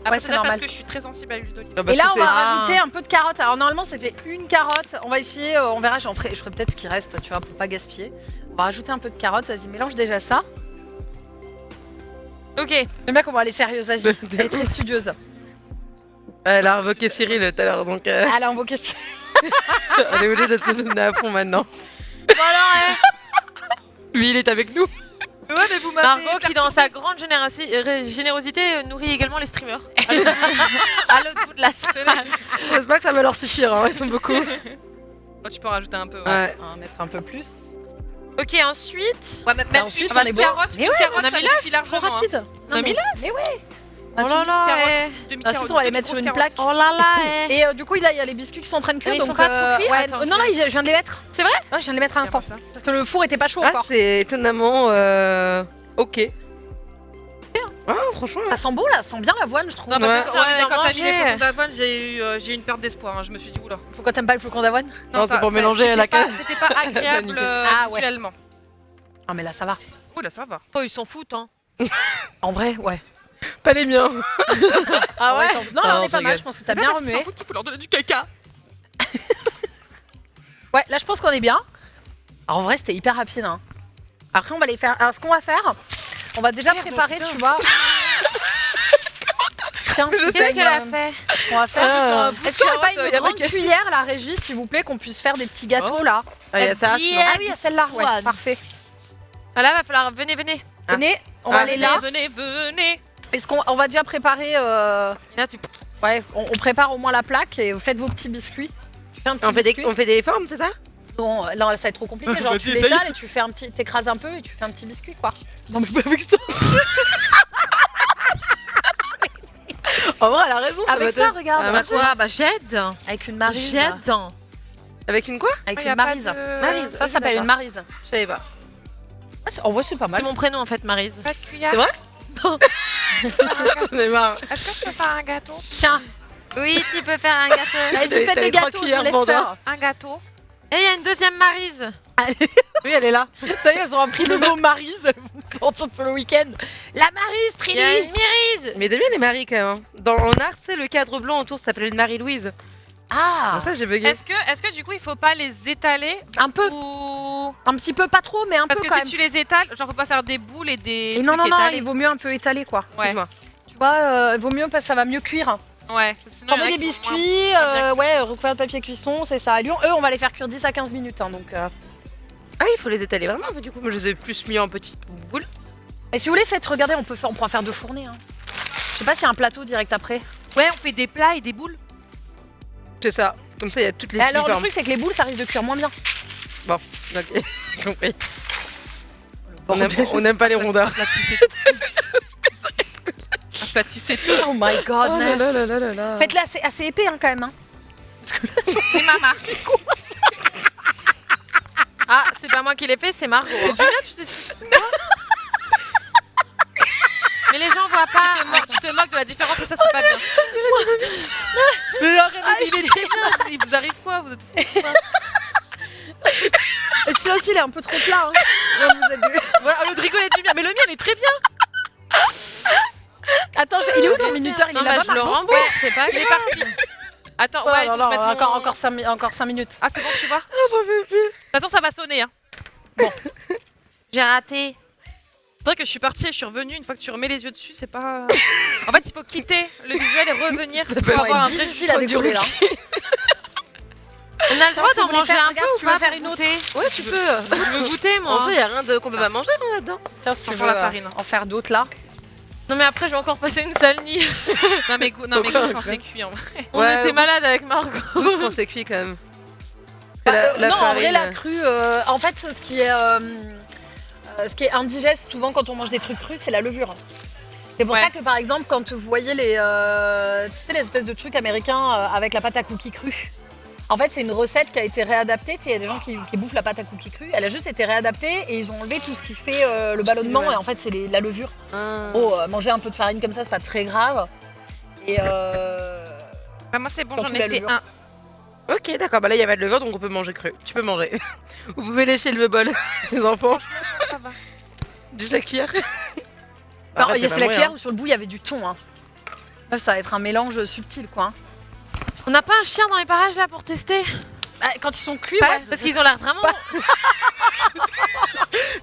Après, c'est c'est parce normal. que je suis très sensible à l'huile d'olive. Ah, Et parce là, que on c'est- va Ah. rajouter un peu de carotte. Alors normalement, c'était une carotte. On va essayer, on verra. Je ferai peut-être ce qui reste, tu vois, pour pas gaspiller. On va rajouter un peu de carotte. Vas-y, mélange déjà ça. Ok. J'aime bien comment elle est sérieuse. Vas-y, De elle est très studieuse. Elle a invoqué Cyril tout à l'heure, donc Elle a un beau question. elle est obligée de se donner à fond maintenant. Voilà, Lui, il est avec nous. Ouais, mais vous m'avez. Margot qui, dans sa grande générosité, nourrit également les streamers. À l'autre bout de la salle. J'espère pas que ça va leur suffire, hein. Ils sont beaucoup. Oh, tu peux en rajouter un peu. Ouais. Ouais. On va mettre un peu plus. Ok, ensuite. Ouais, même ensuite, une on est bon. carotte, Mais une ouais, carotte, on a ça mis suffit Trop largement. hein. rapide. On a mis Mais ouais. Oh là là, Ensuite, on va les mettre sur une plaque. Oh là là, Et du coup, là, il y a les biscuits qui sont en train de cuire. Mais ils donc, sont pas trop cuits ouais, Attends, non, je- je viens de les mettre. C'est vrai? Ouais, je viens de les mettre à l'instant. Comment ça Parce que le four était pas chaud Ah, encore. c'est étonnamment ok. Ah, franchement. Ça sent bon là, ça sent bien l'avoine, je trouve. Non, parce que j'ai envie d'en quand t'as mis les manger. flocons d'avoine, j'ai eu une perte d'espoir. hein. Je me suis dit, oula. Pourquoi t'aimes pas le flocon d'avoine? Non, c'est pour mélanger c'était à la pas- canne. C'était pas agréable Nickel. Ah, ouais. visuellement. Ah, mais là, ça va. Oula, ça va. Oh, ils s'en foutent, hein. En vrai, ouais. Pas les miens. Ah ouais? Non, là, on Non, est je pas mal, rigole. je pense que t'as C'est pas bien parce qu'ils remué. s'en foutent qu'il faut leur donner du caca. Ouais, là, je pense qu'on est bien. Alors, en vrai, c'était hyper rapide. Hein. Après, on va les faire. Alors, ce qu'on va faire, on va déjà préparer, tu vois. Tiens, Qu'est-ce qu'elle a fait? On va faire. Ah. Est-ce qu'il n'y aurait pas Carotte, une y a grande pas cassé. cuillère, la régie, s'il vous plaît, qu'on puisse faire des petits gâteaux là? Ah, il y a ça. sinon. Ah oui, il y a celle-là. Ouais, One. parfait. Ah là, va falloir. Venez, venez. Ah. Venez, on va Ah, aller là. Venez, venez. Est-ce qu'on va déjà préparer Là, tu. Ouais, on prépare au moins la plaque et vous faites vos petits biscuits. Tu fais un petit On fait, biscuit. on fait des formes, c'est ça? Non, non, ça va être trop compliqué. Genre, Vas-y, tu essaye. l'étales et tu fais un petit. T'écrases un peu et tu fais un petit biscuit, quoi. Non, mais pas avec ça. En vrai, elle a raison. Avec va ça, être- regarde. Ah, Bah quoi? Bah, j'aide. Avec une marise. J'aide. Avec une quoi? Avec Ah, y a une pas marise. de- Maryse. Ça s'appelle une marise. Je savais pas. Ah, en vrai, c'est pas C'est mal. mon prénom en fait, Maryse. Pas de cuillère. C'est vrai? J'en ai marre. Est-ce que je peux faire un gâteau? Tiens, Oui, tu peux faire un gâteau. vas-y, T'as faites les des trois gâteaux, je cuillères vous laisse Bandin. faire. Un gâteau. Et il y a une deuxième Maryse. Oui, elle est là. Ça y est, elles ont appris le mot marise. Elles vont sortir tout le week-end. La marise, Il y a Trini. une Myrise. Mais t'aimes bien les maris quand même. hein. Dans en art, c'est le cadre blanc autour, ça s'appelle une Marie-Louise. Ah, Ah, ça, j'ai bugué. Est-ce que du coup il faut pas les étaler un peu. ou Un petit peu, pas trop, mais un parce peu que quand si même. tu les étales, genre faut pas faire des boules et des Et non, trucs non, non, étalés. il vaut mieux un peu étaler, quoi. Ouais. Excuse-moi. Tu vois, il vaut mieux parce que ça va mieux cuire. Ouais. Sinon, On il y en a met des qui sont biscuits, moins- ouais, recouvert de papier cuisson, c'est ça à Lyon. Eux, on va les faire cuire 10 à 15 minutes. Hein, donc, Ah, il faut les étaler vraiment. Du coup, moi, je les ai plus mis en petites boules. Et si vous voulez, faites, regardez, on pourra faire 2 fournées. Hein. Je sais pas s'il y a un plateau direct après. Ouais, on fait des plats et des boules. C'est ça. Comme ça, il y a toutes les Et alors, le formes. truc, c'est que les boules, ça risque de cuire moins bien. Bon, ok, j'ai compris. On aime pas les rondeurs. Aplatissez tout. Oh my god, Oh là Ness. là là là là là. Faites-le assez épais, hein, quand même. Hein. C'est maman. Ah, c'est pas moi qui l'ai fait, c'est Margot. Mais les gens voient pas. Tu te moques de la différence et ça c'est pas bien. Mais arrête, mais il est très bien. Il vous arrive quoi? Vous êtes fous quoi? Et celui-là aussi, il est un peu trop plat. Hein. Ouais, vous êtes deux. Ouais, au lieu de rigoler du mien, mais le mien il est très bien. Attends, il est où ton minuteur? Il est Non, bah, là-bas, je le Margot rembourse, c'est pas Il est grave. parti. Attends, Oh, ouais, il non, faut que je non, mette mon- encore 5 minutes. Ah c'est bon, tu vois? J'en veux plus. De toute façon ça va sonner. Hein. J'ai raté. C'est vrai que je suis partie et je suis revenue. Une fois que tu remets les yeux dessus, c'est pas. En fait, il faut quitter le visuel et revenir pour Ça va avoir un être vrai difficile à jugement du décoller là. On a le droit si vous d'en voulez manger faire- un regarde, peu si tu ou veux pas faire pour une autre. goûter? Ouais, tu peux. Je veux goûter En moi. vrai, il y a rien qu'on peut pas manger hein, là-dedans. Tiens, si tu Sans veux la farine. en faire d'autres là. Non mais après je vais encore passer une sale nuit. Non mais Pourquoi, goûte quand quoi c'est cuit en vrai. On Ouais, était malades avec Margot. Goûte quand c'est cuit quand même. Bah, La non, en vrai, farine, la crue, en fait, ce qui est indigeste souvent quand on mange des trucs crus, c'est la levure. C'est pour Ouais. ça que par exemple, quand vous voyez les, tu sais, les espèces de trucs américains avec la pâte à cookies crue, en fait, c'est une recette qui a été réadaptée. Tu sais, il y a des gens qui bouffent la pâte à cookies crue. Elle a juste été réadaptée et ils ont enlevé tout ce qui fait le ballonnement. Ouais. Et en fait, c'est la levure. Ah. Oh, manger un peu de farine comme ça, c'est pas très grave. Et Bah, moi c'est bon, Dans j'en toute ai la fait levure. un. Ok, d'accord. Bah là, il y a pas de levure, donc on peut manger cru. Tu peux manger. Vous pouvez lécher le bol, les enfants. Ça va. Juste la cuillère. alors, Arrête, c'est pas la moyen. cuillère où sur le bout il y avait du thon. Hein. Bref, ça va être un mélange subtil, quoi. Hein. On n'a pas un chien dans les parages là pour tester? Bah, quand ils sont cuits, Pas- ouais. Parce qu'ils ont l'air vraiment. Mais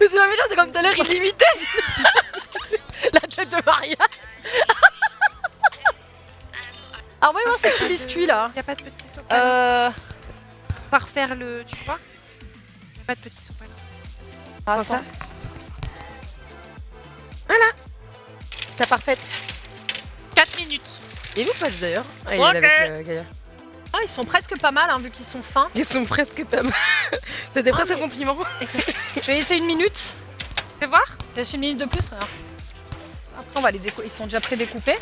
c'est pas méchant, c'est comme tout à l'heure illimité. La tête de Maria. Alors voyons voir ces petits biscuits là. Y a pas de petit sopalin. Euh... Par faire le. Tu vois? Y a pas de petit sopalin. Attends. Ta parfaite. 4 minutes. Il est où Patch d'ailleurs? Ah, il Ok. est là avec Gaïa. Ah, ils sont presque pas mal, hein, vu qu'ils sont fins. Ils sont presque pas mal. C'était presque un compliment. Je vais laisser 1 minute. Fais voir. Je laisse 1 minute de plus, regarde. Après, on va les découper. Ils sont déjà pré-découpés.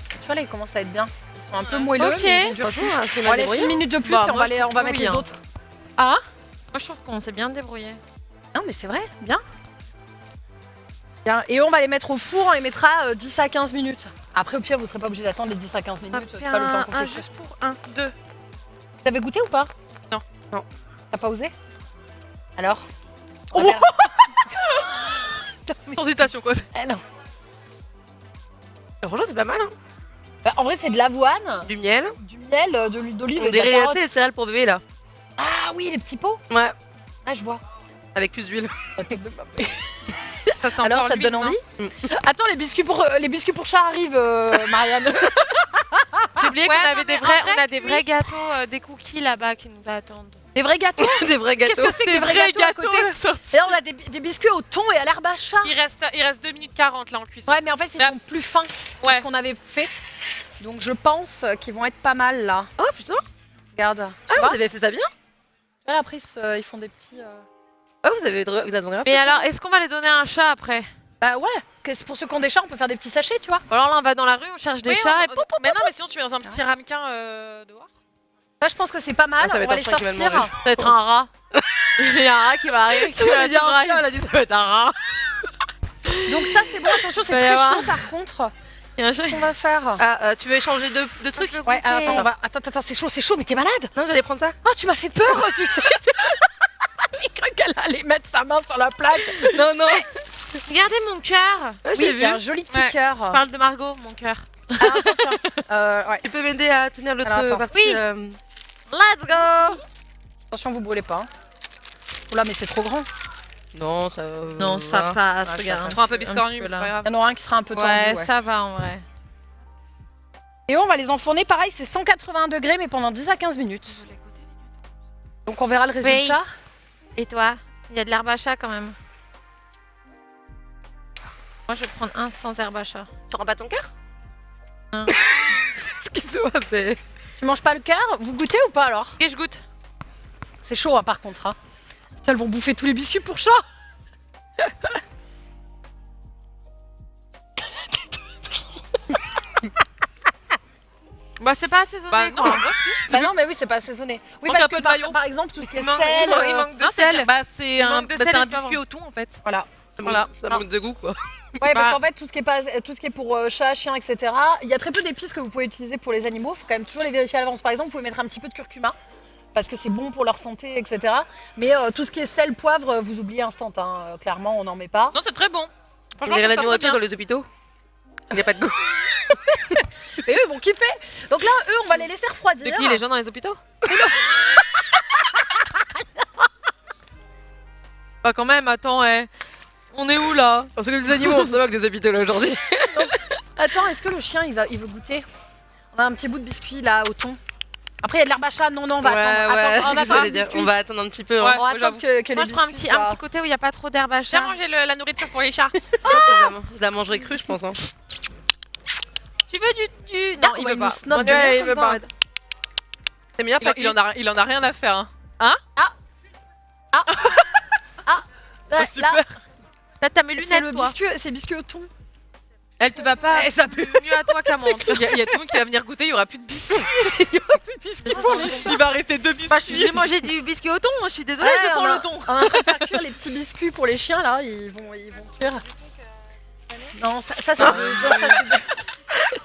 Tu vois, là, ils commencent à être bien. Ils sont un peu moelleux, Ok. mais ils ont durci. Franchement, c'est On mal va laisser débrouillé. 1 minute de plus Bah, et on moi, va, je on trouve va que mettre oui, les hein. autres. Ah Moi, je trouve qu'on s'est bien débrouillé. non, mais c'est vrai, bien. Bien. Et on va les mettre au four, on les mettra 10 à 15 minutes. Après, au pire, vous serez pas obligé d'attendre les 10 à 15 minutes. C'est pas le temps qu'on fait. juste pour 1, 2. T'avais goûté ou pas? Non. Non. T'as pas osé? Alors? Oh. On verra. Sans hésitation quoi. Eh non. Franchement, c'est pas mal. Hein. Bah, en vrai, c'est de l'avoine, Du miel. du miel, de l'huile d'olive On et de la dirait carotte. tu sais, les céréales pour bébé là. Ah oui, les petits pots. Ouais. Ah, je vois. Avec plus d'huile. Ça sent Alors, encore ça te donne l'huile, envie? Attends, les biscuits pour chat arrivent, Marianne. J'ai oublié Ouais, qu'on non, avait mais des vrais, en vrai, on a des vrais gâteaux, des cookies là-bas qui nous attendent. Des vrais gâteaux? Des vrais gâteaux. Qu'est-ce que c'est que des vrais gâteaux à côté? la sortie. Et là, on a des biscuits au thon et à l'herbe à chat. Il reste 2 minutes 40 là en cuisson. Ouais, mais en fait, ils Là. sont plus fins que Ouais. ce qu'on avait fait. Donc, je pense qu'ils vont être pas mal là. Oh putain. Regarde. Ah, Tu vois vous avez fait ça bien. Tu vois, après, ils font des petits. Ah, vous avez grave. Mais alors, est-ce qu'on va les donner à un chat après? Bah ouais, pour ceux qui ont des chats, on peut faire des petits sachets, tu vois. Ou alors là, on va dans la rue, on cherche des Oui, chats et mais non, mais sinon tu mets dans un petit ramequin dehors. Là, je pense que c'est pas mal. Ah, ça va on être va un les chien qui va le sortir. manger. ça va être un rat. Il y a un rat qui va arriver. Qui va Elle a dit tout un brailler. chien, elle a dit ça va être un rat. Donc, ça, c'est bon. Attention, c'est Va y très avoir- chaud par contre. Il y a un chat. Qu'est-ce qu'on va faire? Ah, tu veux échanger de trucs? Ouais, attends, on va. Attends, c'est chaud, mais t'es malade? Non, j'allais prendre ça. Oh, tu m'as fait peur. J'ai cru qu'elle allait mettre sa main sur la plaque. Non, non. Regardez mon cœur. Ah, Oui, j'ai il vu. y a un joli petit Ouais. cœur. Je parle de Margot, mon cœur. Alors, attention. Ouais. Tu peux m'aider à tenir l'autre Alors, attends. partie. Oui. Let's go. Attention, vous brûlez pas. Oula, mais c'est trop grand. Non, ça. Non, ça va. passe, Ah, ça regarde. passe. Prends un peu petit biscornu, peu mais c'est là. pas grave. Il y en aura un qui sera un peu tendu. Ouais, Ouais. ça va en vrai. Et on va les enfourner, pareil, c'est 180 degrés, mais pendant 10 à 15 minutes. Donc on verra le résultat. Et toi? Il y a de l'herbe à chat quand même. Moi, je vais prendre un sans herbe à chat. Tu rends pas ton cœur? Non. Excuse-moi, c'est. Tu manges pas le cœur? Vous goûtez ou pas alors? Ok, je goûte. C'est chaud hein, par contre. Hein. Putain, elles vont bouffer tous les biscuits pour chat. Bah, c'est pas assaisonné Bah non, quoi. moi si. Bah non, mais oui, c'est pas assaisonné. Oui, Manque parce un peu que de maillot. par exemple, tout ce qui est Il manque- sel. il manque de Non, c'est sel. bah, c'est un, manque de bah, c'est sel un et de biscuit au thon en fait. Voilà. Voilà. Ça manque de goût, quoi. Ouais, parce Bah. qu'en fait, tout ce qui est pour chat, chien, etc., il y a très peu d'épices que vous pouvez utiliser pour les animaux. Il faut quand même toujours les vérifier à l'avance. Par exemple, vous pouvez mettre un petit peu de curcuma parce que c'est bon pour leur santé, etc. Mais tout ce qui est sel, poivre, vous oubliez instant. Hein. Clairement, on n'en met pas. Non, c'est très bon. On Franchement, dirait ça la sent nourriture bien. dans les hôpitaux. Il n'y a pas de goût. Mais eux, ils vont kiffer. Donc là, eux, on va les laisser refroidir. De qui, les gens dans les hôpitaux? Bah quand même, attends, on est où là? Parce que les animaux, on se moque des hôpitaux là aujourd'hui. Attends, est-ce que le chien, il veut goûter? On a un petit bout de biscuit là au thon. Après, il y a de l'herbe à chat. Non, on va attendre. On va attendre J'allais le dire, biscuit. on va attendre un petit peu. Ouais. Hein. On va moi, attendre que les Moi, je prends un biscuits petit, un soient- petit côté où il n'y a pas trop d'herbe à Viens chat. manger la nourriture pour les chats. Je la mangerai crue, je pense. Hein. Tu veux du... Non, Non, il veut pas. snob Moi, de j'aime bien lait, comme ça. C'est meilleur pas Il en a rien à faire. Hein. Ouais, super. là, Là, t'as mes c'est lunettes, le toi. biscuit, c'est biscuit au thon. Elle te va pas Eh, ça Mieux à toi qu'à moi. Il y a tout le monde qui va venir goûter, il y aura plus de biscuits. Il y aura plus de biscuits pour les chats. Il va rester 2 biscuits. Bah, j'ai mangé du biscuit au thon, je suis désolée, Ouais, je on sens a- le thon. On est en train de faire cuire les petits biscuits pour les chiens là, ils vont cuire. Non, ça c'est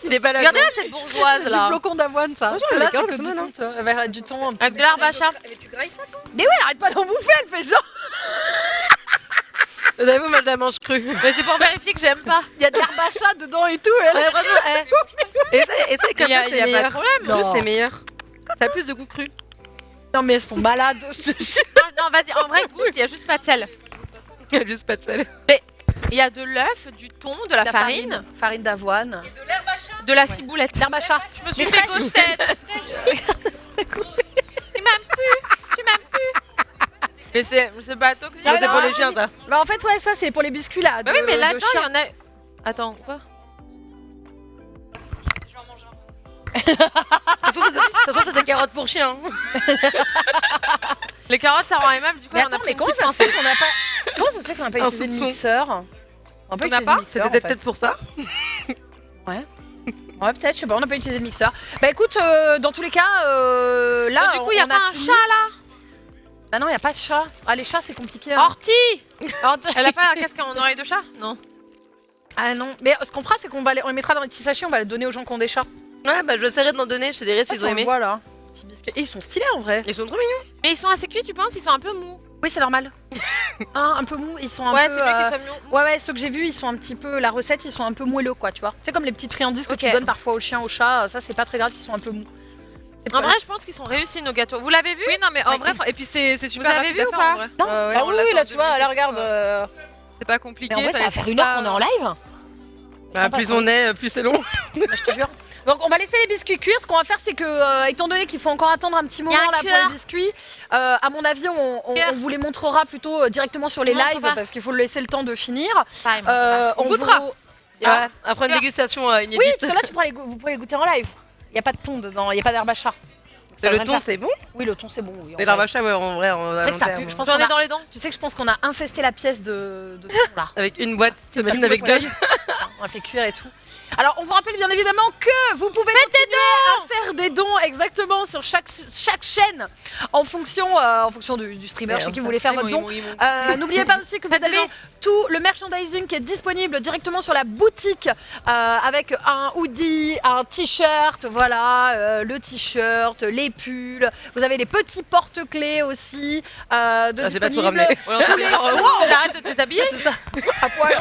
Il est pas là. Regardez là cette bourgeoise du là. flocon d'avoine ça. Bonjour, Celle-là, les gars, c'est que c'est du bon, thon, tu vois, avec du thon, un petit Avec de l'herbe à chat. Mais oui, arrête pas d'en bouffer, elle fait genre. Vous avez vu, elle la mange crue. Mais c'est pour vérifier que j'aime pas. Il y a de l'herbe à chat dedans et tout. Elle. Ouais, franchement, essaye comme Il y a- ça, il y c'est a pas de meilleur. problème. Cru, Non. c'est meilleur. Ça a plus de goût cru. Non mais elles sont malades. Non, vas-y, en vrai, goûte, il y a juste pas de sel. Il y a juste pas de sel. Il y a de l'œuf, du thon, de la farine, farine d'avoine, de la ciboulette. l'herbe à chat. Je me suis Mais fait fraîche. grosse tête. Mais c'est pas toxique. Ah, C'est non, pour ah, les chiens, ça. Bah en fait ouais ça c'est pour les biscuits là. Bah oui, mais de là-dedans, il chien. y en a. Attends, quoi? De toute façon, c'est des carottes pour chien. Les carottes, ça rend aimable, du coup, Mais on a attends, pris mais une comment petite ça se fait pincée. qu'on n'a pas... Comment ça se fait qu'on n'a pas Un utilisé de soupçon. mixeur? On n'a On pas n'a utilisé pas de mixeur, C'était en fait. peut-être pour ça. Ouais, peut-être, je sais pas, on n'a pas utilisé de mixeur. Bah écoute, dans tous les cas, là, Donc, du coup, il y a on pas un fini. chat là. Ah non, il n'y a pas de chat. Ah, les chats, c'est compliqué. hein. Horty. Elle a pas un casque en oreille de chat? Non. Ah non, mais ce qu'on fera, c'est on les mettra dans des petits sachets, on va les donner aux gens qui ont des chats. Ouais, bah j'essaierai d'en donner, je te dirai Ça, s'ils ont aimé. Voilà. Petits biscuits. Et ils sont stylés en vrai. Ils sont trop mignons. Mais ils sont assez cuits, tu penses? Ils sont un peu mous. Oui, c'est normal. Hein, un peu mou, ils sont un Ouais, peu. c'est mieux qu'ils soient mous. Ouais, ceux que j'ai vus, ils sont un petit peu. La recette, ils sont un peu moelleux, quoi, tu vois. C'est comme les petites friandises que Ok. tu donnes parfois aux chiens, aux chats. Ça, c'est pas très grave, ils sont un peu mous. C'est En pas- vrai, je pense qu'ils sont réussis nos gâteaux. Vous l'avez vu? Oui, non, mais en vrai, et puis c'est super avez rapide vu à ou faire, pas en vrai. Non, Ouais, ah on oui, l'a fait là, en tu vois, 2 là, minutes et regarde. tout, C'est pas compliqué. Mais en vrai, ça va faire 1 heure qu'on est en live. Ah, plus on est, plus c'est long. Bah, je te jure. Donc on va laisser les biscuits cuire. Ce qu'on va faire, c'est que, étant donné qu'il faut encore attendre un petit y a moment un là pour cueur. les biscuits, à mon avis, on vous les montrera plutôt directement sur les Montre lives pas. parce qu'il faut laisser le temps de finir. On goûtera. vous- Ouais, après une dégustation inédite. Oui, parce que là, vous pourrez les goûter en live. Il n'y a pas de thon dedans, il n'y a pas d'herbe à chat. Donc, ça Le devrait thon, faire. c'est bon. Oui, le thon, c'est bon. Oui, en Et vrai. l'arbacha, ouais, en vrai, C'est vrai que ça pue. Je pense J'en qu'on ai a- dans les dents. Tu sais que je pense qu'on a infesté la pièce de thon là. Avec une boîte, t'imagines, T'as avec plus de deuil. On a fait cuire et tout. Alors, on vous rappelle bien évidemment que vous pouvez continuer à faire des dons exactement sur chaque chaîne en fonction du streamer chez qui vous voulez faire votre don. N'oubliez pas aussi que vous Faites des avez dons. tout le merchandising qui est disponible directement sur la boutique avec un hoodie, un t-shirt, voilà, le t-shirt, les pulls. Vous avez les petits porte-clés aussi de Ah, j'ai pas tout disponibles. ramené. Tous les- Arrête de te déshabiller. C'est ça, à poil.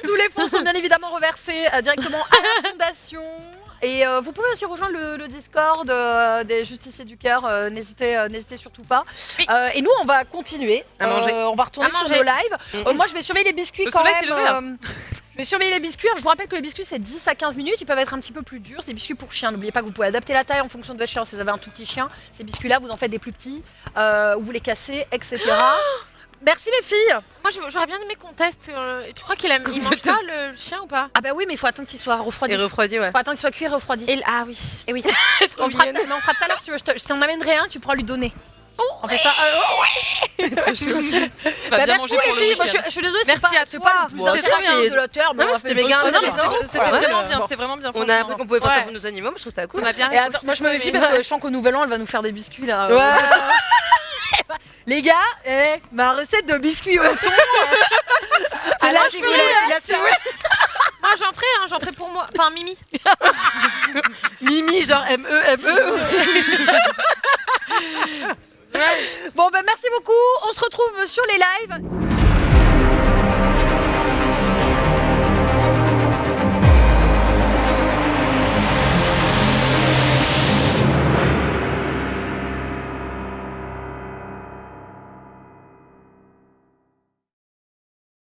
Tous les fonds sont bien évidemment reversés directement à la fondation. Et vous pouvez aussi rejoindre le Discord des Justiciers du Cœur, n'hésitez surtout pas. Oui. Et nous, on va continuer. À manger. On va retourner À sur manger. nos lives. Moi, je vais surveiller les biscuits Le quand soleil même. s'est levé, là. Je vais surveiller les biscuits. Alors, je vous rappelle que les biscuits, c'est 10 à 15 minutes. Ils peuvent être un petit peu plus durs. C'est des biscuits pour chiens. N'oubliez pas que vous pouvez adapter la taille en fonction de votre chien. Si vous avez un tout petit chien, ces biscuits-là, vous en faites des plus petits, ou vous les cassez, etc. Merci les filles. Moi, j'aurais bien aimé qu'on teste. Tu crois qu'il mange ça, le chien, ou pas? Ah bah oui, mais il faut attendre qu'il soit refroidi. Et refroidi, ouais. Faut attendre qu'il soit cuit et refroidi. Ah oui. Et oui. Trop on fera mignonne. mais on fera tout à l'heure si tu veux. Je t'en amènerai un, tu pourras lui donner. On fait ça. Va Bah, bien merci manger les pour le filles. Moi, week-end. je suis désolée, Merci à c'est toi. pas le plus Bon, c'est intéressant bien. de la terre, mais Non, on a mais fait c'était une méga bonne Non, chose. mais intéressant. c'était Ouais. vraiment bien, c'était vraiment bien. On a franchement. appris qu'on pouvait faire ça Ouais. pour nos animaux, moi je trouve ça cool. On a bien Et réfléchi. attends, moi je me méfie parce que je sens qu'au nouvel an elle va nous faire des biscuits là. Ouais. Les gars, ma recette de biscuits au thon. Ah, là, là, si je vous fais, voulez, là, si vous voulez. Moi, j'en ferai pour moi. Enfin, Mimi. Mimi, genre M-E. Bon, ben merci beaucoup. On se retrouve sur les lives.